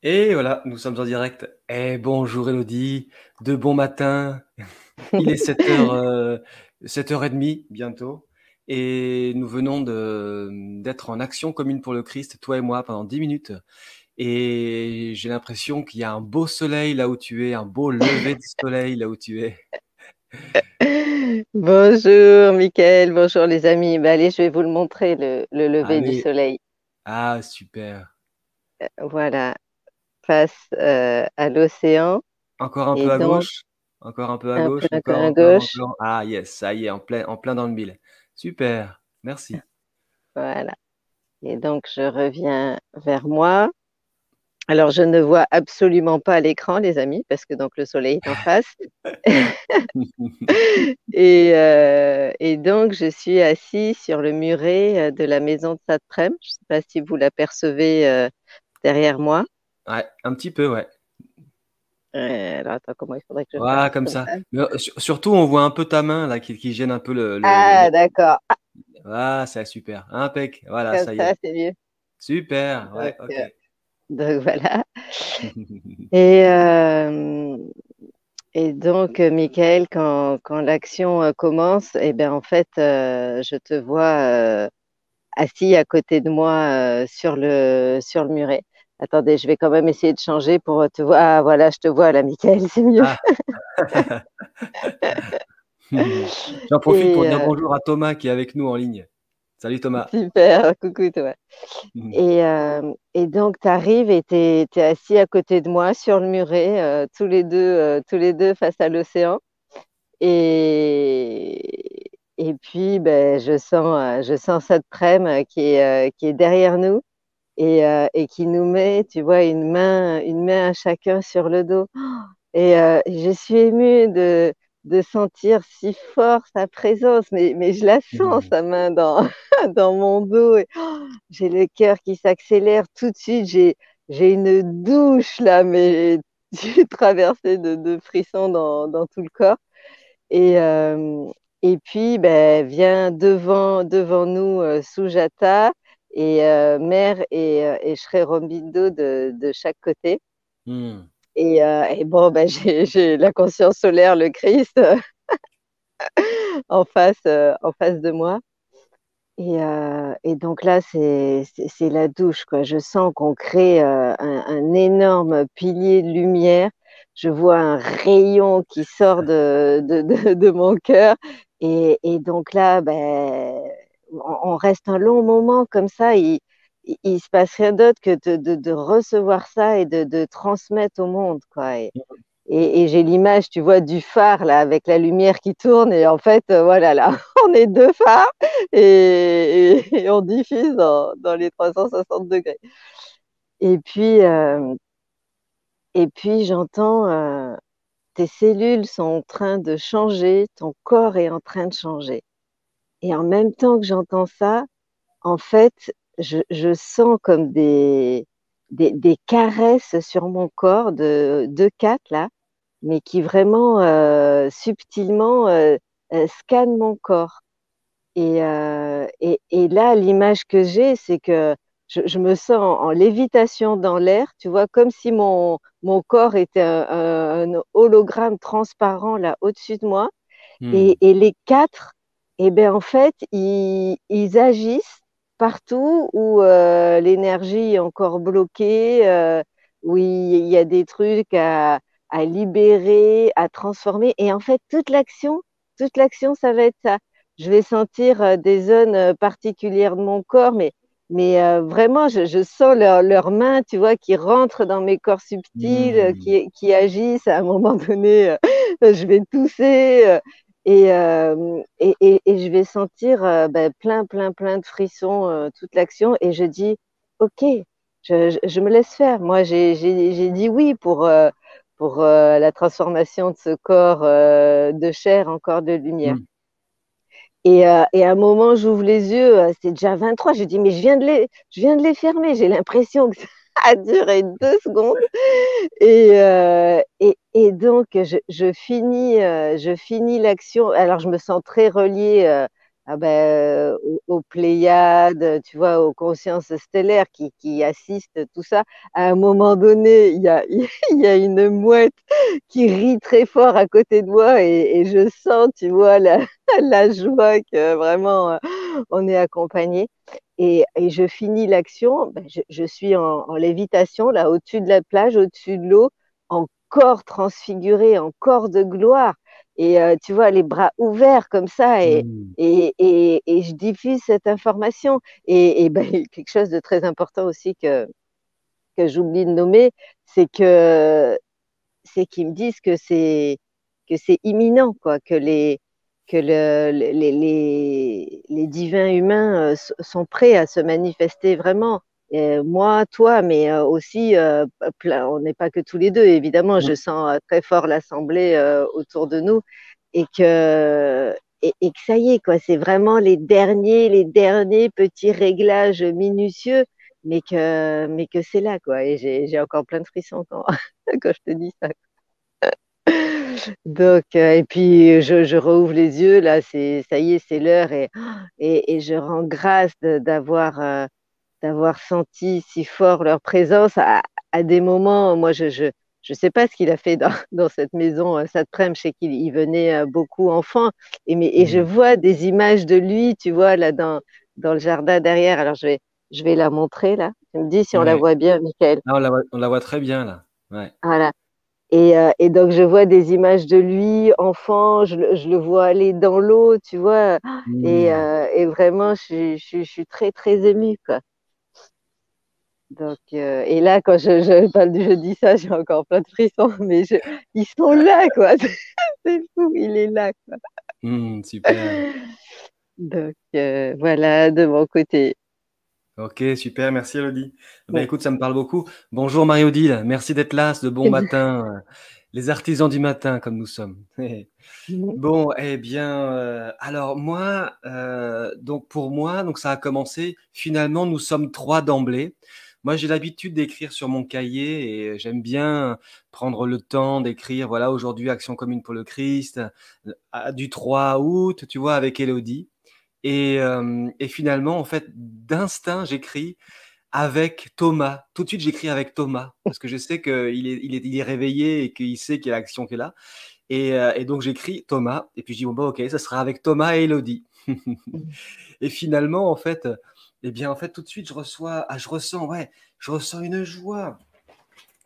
Et voilà, nous sommes en direct. Eh bonjour Elodie, de bon matin. Il est 7h, 7h30 bientôt. Et nous venons d'être en action commune pour le Christ, toi et moi, pendant 10 minutes. Et j'ai l'impression qu'il y a un beau soleil là où tu es, un beau lever de soleil là où tu es. Bonjour Mickaël, bonjour les amis. Ben, allez, je vais vous le montrer, le lever du Allez, soleil. ah super. Voilà, face à l'océan Encore un et peu à donc gauche, encore un peu à un peu gauche, encore, à encore, gauche. encore. Ah yes, ça y est, en plein dans le mille. Super, merci. Voilà. Et donc je reviens vers moi. Alors je ne vois absolument pas l'écran, les amis, parce que donc le soleil est en face. Et donc je suis assis sur le muret de la maison de Saint-Prem. Je ne sais pas si vous l'apercevez derrière moi. Ouais, un petit peu, ouais. Alors attends, comment il faudrait que je fasse Voilà, comme comme ça. ça? Mais surtout, on voit un peu ta main là qui gêne un peu Ah, d'accord. Ah, Ah, c'est super. Impec. Voilà, comme ça y ça, est. c'est mieux. Super. Ouais, Donc, ok. donc voilà. Et, euh, et donc, Michael, quand l'action commence, eh ben, en fait, je te vois assis à côté de moi sur le muret. Attendez, je vais quand même essayer de changer pour te voir. Ah, voilà, je te vois là, Michael, c'est mieux. Ah. J'en profite pour Et dire bonjour à Thomas qui est avec nous en ligne. Salut Thomas. super, coucou toi. Et donc, tu arrives et tu es assis à côté de moi sur le muret, tous les deux face à l'océan. Et puis, ben, je sens cette prème qui est derrière nous et qui nous met, tu vois, une main à chacun sur le dos. Je suis émue de sentir si fort sa présence, mais je la sens, sa main dans mon dos. J'ai le cœur qui s'accélère tout de suite. J'ai une douche là, mais j'ai traversé de frissons dans tout le corps. Et, euh, et puis, ben, vient devant nous Sujata Mère et Sri Aurobindo de chaque côté. Hmm. Et bon, ben, j'ai la conscience solaire, le Christ, en face de moi. Et donc là, c'est la douche, quoi. Je sens qu'on crée un énorme pilier de lumière. Je vois un rayon qui sort de mon cœur. Et donc là, ben, on reste un long moment comme ça. Il se passe rien d'autre que de recevoir ça et de transmettre au monde, quoi. Et j'ai l'image, tu vois, du phare là avec la lumière qui tourne et en fait, voilà là, on est deux phares et on diffuse dans les 360 degrés. Et puis, euh, et puis j'entends tes cellules sont en train de changer, ton corps est en train de changer. Et en même temps que j'entends ça, en fait, je sens comme des caresses sur mon corps de quatre là mais qui vraiment subtilement scanne mon corps. Et là, l'image que j'ai, c'est que je me sens en lévitation dans l'air, tu vois, comme si mon corps était un hologramme transparent là au-dessus de moi. Hmm. Et les quatre, eh ben, en fait, ils agissent partout où l'énergie est encore bloquée, où il y a des trucs à libérer, à transformer. Et en fait, toute l'action, ça va être ça. Je vais sentir des zones particulières de mon corps, mais vraiment, je sens leurs mains, tu vois, qui rentrent dans mes corps subtils, Hmm. qui agissent. À un moment donné, je vais tousser. Et je vais sentir ben, plein de frissons toute l'action et je dis, OK, je me laisse faire. Moi, j'ai dit oui pour la transformation de ce corps de chair en corps de lumière. Hmm. Et à un moment, j'ouvre les yeux, c'est déjà 23. Je dis, mais je viens de les fermer. J'ai l'impression que ça a duré 2 secondes. Et donc, je finis l'action. Alors, je me sens très reliée ah ben, aux Pléiades, tu vois, aux consciences stellaires qui assistent, tout ça. À un moment donné, il y a une mouette qui rit très fort à côté de moi et je sens, tu vois, la joie que vraiment on est accompagné. Et je finis l'action, ben, je suis en lévitation, là, au-dessus de la plage, au-dessus de l'eau, en corps transfiguré, en corps de gloire. Et tu vois, les bras ouverts comme ça, Hmm. et je diffuse cette information. Et ben, quelque chose de très important aussi que j'oublie de nommer, c'est que c'est qu'ils me disent que c'est imminent, quoi, que les divins humains sont prêts à se manifester vraiment. Moi, toi, mais aussi, on n'est pas que tous les deux, évidemment. Je sens très fort l'assemblée autour de nous et et que ça y est, quoi. C'est vraiment les derniers petits réglages minutieux, mais que c'est là, quoi. Et j'ai encore plein de frissons quand, quand je te dis ça. Donc, et puis je rouvre les yeux, là, ça y est, c'est l'heure, et je rends grâce d'avoir senti si fort leur présence à des moments. Moi, je sais pas ce qu'il a fait dans cette maison, cet après-midi. Je sais qu'il il venait beaucoup enfant, et je Hmm. vois des images de lui, tu vois, là, dans le jardin derrière. Alors, je vais la montrer, là. Tu me dis si on la Ouais. voit bien, Michael. Ah, on la voit très bien là. Ouais. Voilà. Et donc, je vois des images de lui, enfant, je le vois aller dans l'eau, tu vois. Hmm. Et vraiment, je suis très, très émue, quoi. Donc, et là, quand je dis ça, j'ai encore plein de frissons, mais ils sont là, quoi. C'est fou, il est là, quoi. Hmm, super. Donc, voilà, de mon côté. Ok, super, merci Elodie. Ben écoute, ça me parle beaucoup. Bonjour Marie-Odile, merci d'être là, ce bon matin, les artisans du matin comme nous sommes. Bon, eh bien, alors moi, donc pour moi, donc ça a commencé. Finalement, nous sommes trois d'emblée. Moi, j'ai l'habitude d'écrire sur mon cahier et j'aime bien prendre le temps d'écrire. Voilà, aujourd'hui, Action commune pour le Christ, du 3 août, tu vois, avec Elodie. Et finalement, en fait, d'instinct, j'écris avec Thomas. Tout de suite, j'écris avec Thomas parce que je sais qu'il est réveillé et qu'il sait qu'il y a l'action qui est là. Et donc j'écris Thomas, et puis je dis bon bah ok, ça sera avec Thomas et Elodie. Et finalement, en fait, eh bien en fait tout de suite je ressens, ouais, je ressens une joie,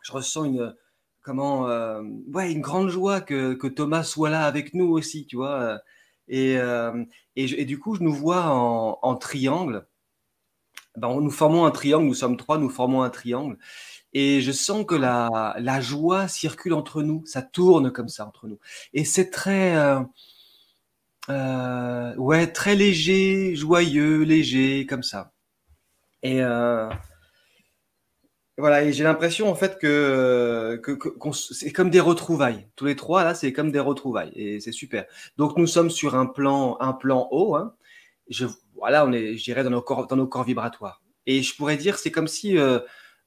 je ressens ouais, une grande joie que Thomas soit là avec nous aussi, tu vois. Et, et du coup, je nous vois en triangle. Ben, nous formons un triangle, nous sommes trois, nous formons un triangle. Et je sens que la joie circule entre nous, ça tourne comme ça entre nous. Et c'est ouais, très léger, joyeux, léger, comme ça. Et voilà, et j'ai l'impression en fait c'est comme des retrouvailles. Tous les trois là, c'est comme des retrouvailles, et c'est super. Donc nous sommes sur un plan haut. Hein. Voilà, on est, je dirais, dans nos corps vibratoires. Et je pourrais dire, c'est comme si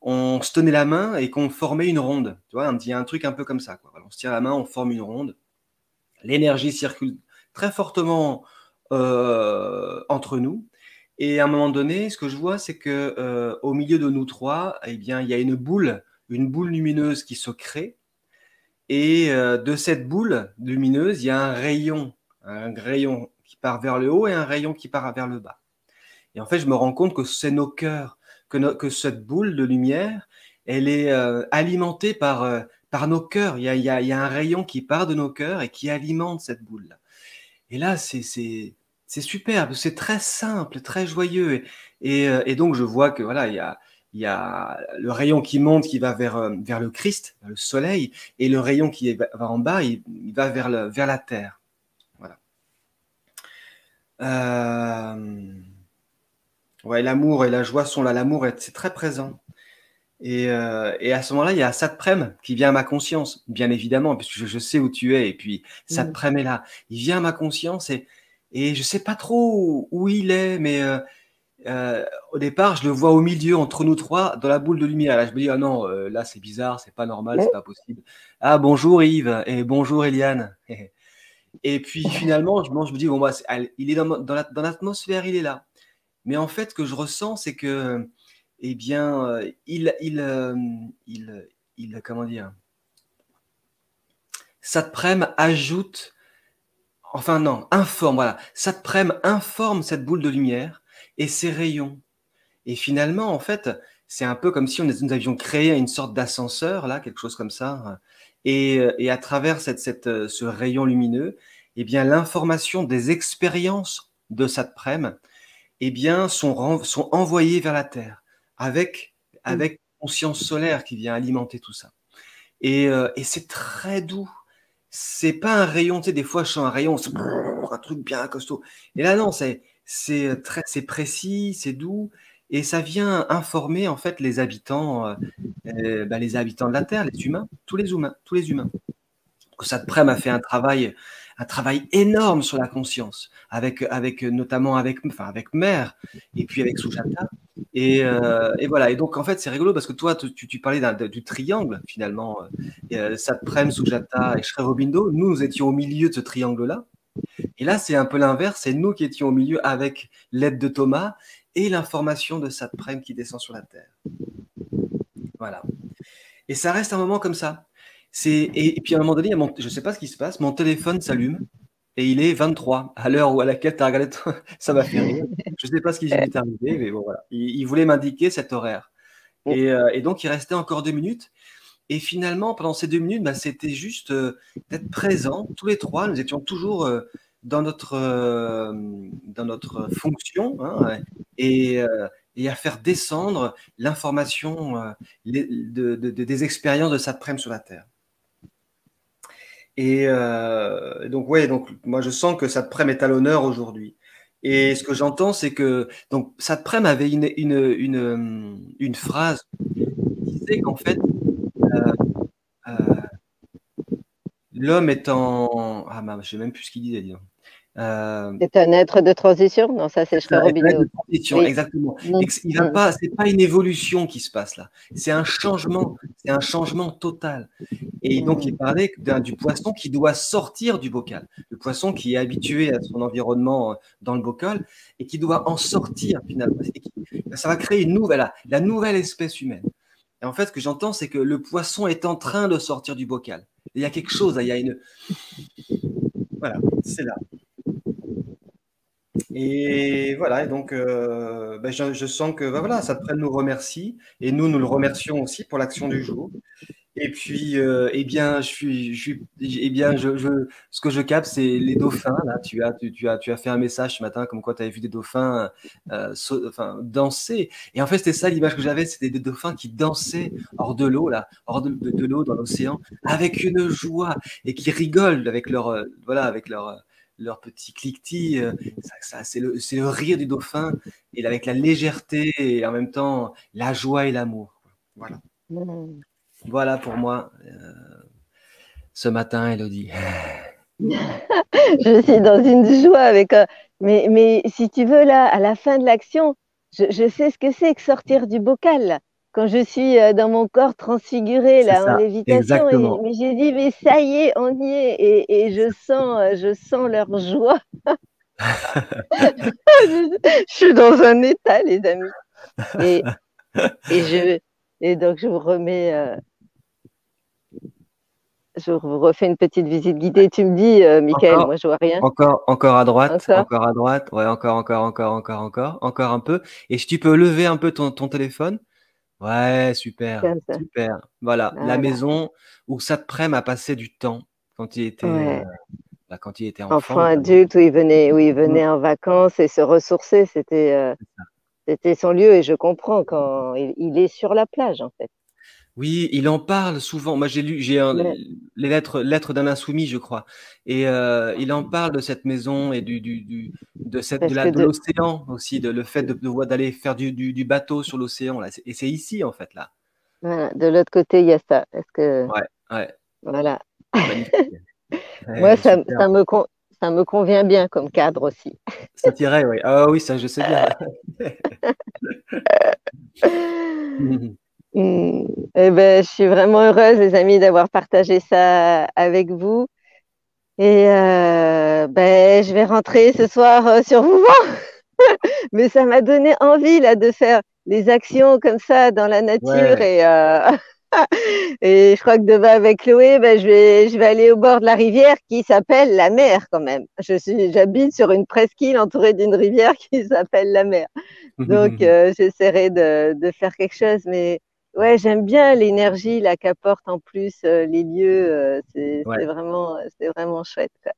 on se tenait la main et qu'on formait une ronde. Tu vois, il y a un truc un peu comme ça, quoi. Voilà, on se tient la main, on forme une ronde. L'énergie circule très fortement entre nous. Et à un moment donné, ce que je vois, c'est que au milieu de nous trois, eh bien, il y a une boule lumineuse qui se crée. Et de cette boule lumineuse, il y a un rayon qui part vers le haut et un rayon qui part vers le bas. Et en fait, je me rends compte que c'est nos cœurs, que cette boule de lumière, elle est alimentée par nos cœurs. Il y a un rayon qui part de nos cœurs et qui alimente cette boule-là. Et là, c'est superbe, c'est très simple, très joyeux. Et donc, je vois que voilà, il y a le rayon qui monte, qui va vers le Christ, vers le soleil, et le rayon qui va en bas, il va vers la terre. Voilà. Euh, ouais, l'amour et la joie sont là. L'amour, c'est très présent. Et à ce moment-là, il y a Satprem qui vient à ma conscience, bien évidemment, puisque je sais où tu es. Et puis, Satprem est là. Il vient à ma conscience et je sais pas trop où il est, mais au départ, je le vois au milieu, entre nous trois, dans la boule de lumière. Là, je me dis, ah non, là, c'est bizarre, c'est pas normal, c'est pas possible. Ah, bonjour Yves et bonjour Eliane. Et puis finalement, je me dis, bon, bah, il est dans l'atmosphère, il est là. Mais en fait, ce que je ressens, c'est que, eh bien, comment dire, Satprem ajoute, enfin non, informe, voilà, Satprem informe cette boule de lumière et ses rayons. Et finalement, en fait, c'est un peu comme si nous avions créé une sorte d'ascenseur, là, quelque chose comme ça. Et à travers ce rayon lumineux, eh bien, l'information des expériences de Satprem, eh bien, sont envoyées vers la Terre avec, Mm. avec conscience solaire qui vient alimenter tout ça. Et c'est très doux. C'est pas un rayon, tu sais, des fois, je sens un rayon, c'est un truc bien costaud. Et là, non, c'est précis, c'est doux, et ça vient informer, en fait, les habitants de la Terre, les humains, tous les humains, tous les humains. Satprem a fait un travail énorme sur la conscience, notamment avec Mère, et puis avec Sujata. Et voilà. Et donc, en fait, c'est rigolo parce que toi, tu parlais du triangle, finalement. Satprem, Sujata et Sri Aurobindo. Nous étions au milieu de ce triangle-là. Et là, c'est un peu l'inverse. C'est nous qui étions au milieu avec l'aide de Thomas et l'information de Satprem qui descend sur la Terre. Voilà. Et ça reste un moment comme ça. Et puis à un moment donné, je ne sais pas ce qui se passe, mon téléphone s'allume et il est 23 à l'heure à laquelle tu as regardé. Ça m'a fait rire. Je ne sais pas ce qui m'est arrivé, mais bon, voilà. Il voulait m'indiquer cet horaire. Et donc, il restait encore 2 minutes. Et finalement, pendant ces 2 minutes, bah, c'était juste d'être présents, tous les trois. Nous étions toujours dans notre fonction, hein, et, euh, et à faire descendre l'information des expériences de Satprem sur la Terre. Et donc, ouais, donc moi je sens que Satprem est à l'honneur aujourd'hui. Et ce que j'entends, c'est que donc Satprem avait une phrase qui disait qu'en fait, euh, euh, l'homme est en. Ah, je ne sais même plus ce qu'il disait, dis donc. Euh, C'est un être de transition? Non, ça, c'est c'est ça, être Schreiber. de transition, Oui. exactement. Mm. Et il va Mm. pas, c'est pas une évolution qui se passe là. C'est un changement total. Et donc, il Mm. parlait du poisson qui doit sortir du bocal. Le poisson qui est habitué à son environnement dans le bocal et qui doit en sortir finalement. Ça va créer la nouvelle espèce humaine. Et en fait, ce que j'entends, c'est que le poisson est en train de sortir du bocal. Il y a quelque chose, il y a une. Voilà, c'est là. Et voilà, et donc je sens que voilà, ça nous remercie et nous le remercions aussi pour l'action du jour. Et puis, eh bien, eh bien, ce que je capte, c'est les dauphins. Là, tu as fait un message ce matin comme quoi tu avais vu des dauphins danser. Et en fait, c'était ça l'image que j'avais, c'était des dauphins qui dansaient hors de l'eau, là, hors de l'eau, dans l'océan, avec une joie et qui rigolent avec leur petit cliquetis. C'est le rire du dauphin et avec la légèreté et en même temps la joie et l'amour. Voilà. Mm. Voilà pour moi ce matin, Elodie. Je suis dans une joie avec. Mais si tu veux, là, à la fin de l'action, je sais ce que c'est que sortir du bocal, là. Quand je suis dans mon corps transfiguré, C'est là, en ça, lévitation, exactement. mais j'ai dit, mais ça y est, on y est. Et je sens leur joie. Je suis dans un état, les amis. Et, et, je, et donc, je vous refais une petite visite guidée. Tu me dis, Michael, Encore, moi, je vois rien. Encore? encore à droite, ouais, encore un peu. Et si tu peux lever un peu ton téléphone, ouais, super, Comme ça. super. Voilà, la Voilà. maison où Satprem a passé du temps Ouais. quand il était Enfant enfant, notamment. adulte où il Mm. venait en vacances et se ressourcer, c'était son lieu et je comprends quand il est sur la plage en fait. Oui, il en parle souvent. Moi, Ouais. les lettres d'un insoumis, je crois. Et il en parle de cette maison et Parce que de l'océan aussi, le fait d'aller faire du bateau sur l'océan là. Et c'est ici en fait là. voilà, de l'autre côté, il y a ça. Parce que Ouais, ouais, voilà. magnifique. Moi, Ouais, super. ça me convient bien comme cadre aussi. Ça tirait, oui. Ah oui, ça, je sais bien. Eh ben, je suis vraiment heureuse, les amis, d'avoir partagé ça avec vous. Et ben, je vais rentrer ce soir sur Vouvant. Mais ça m'a donné envie là de faire les actions comme ça dans la nature Ouais. et je crois que demain avec Chloé, ben, je vais aller au bord de la rivière qui s'appelle la mer quand même. J'habite sur une presqu'île entourée d'une rivière qui s'appelle la mer. Donc j'essaierai de faire quelque chose. Mais ouais, j'aime bien l'énergie là qu'apportent en plus les lieux. Ouais. C'est vraiment chouette, quoi.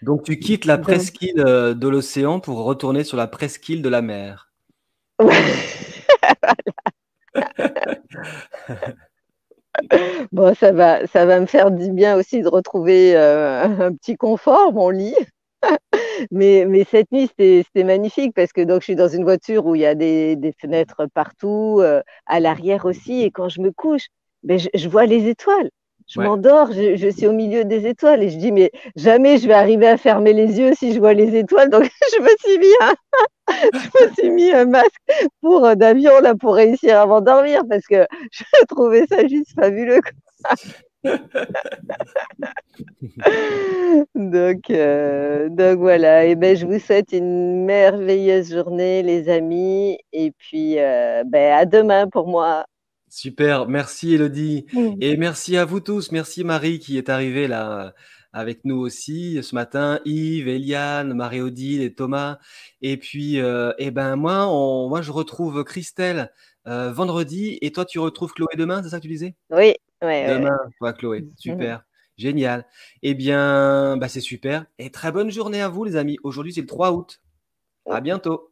Donc tu quittes la Donc, presqu'île de l'océan pour retourner sur la presqu'île de la mer. bon, ça va me faire du bien aussi de retrouver un petit confort, mon lit. Mais cette nuit, c'était magnifique parce que donc, je suis dans une voiture où il y a des fenêtres partout, à l'arrière aussi. Et quand je me couche, ben, je vois les étoiles. Je Ouais. m'endors, je suis au milieu des étoiles et je dis, mais jamais je vais arriver à fermer les yeux si je vois les étoiles. Donc, je me suis mis un masque d'avion là pour réussir à m'endormir parce que je trouvais ça juste fabuleux. Donc voilà, et ben, je vous souhaite une merveilleuse journée, les amis, et puis ben, à demain pour moi. Super, merci Elodie. Et merci à vous tous. Merci Marie qui est arrivée là avec nous aussi ce matin. Yves, Eliane, Marie-Odile et Thomas. Et puis, eh ben moi je retrouve Christelle vendredi et toi tu retrouves Chloé demain, c'est ça que tu disais? Oui, ouais, Demain, toi Chloé. ouais. Super, génial. Eh bien, bah c'est super. Et très bonne journée à vous les amis. Aujourd'hui c'est le 3 août. À bientôt.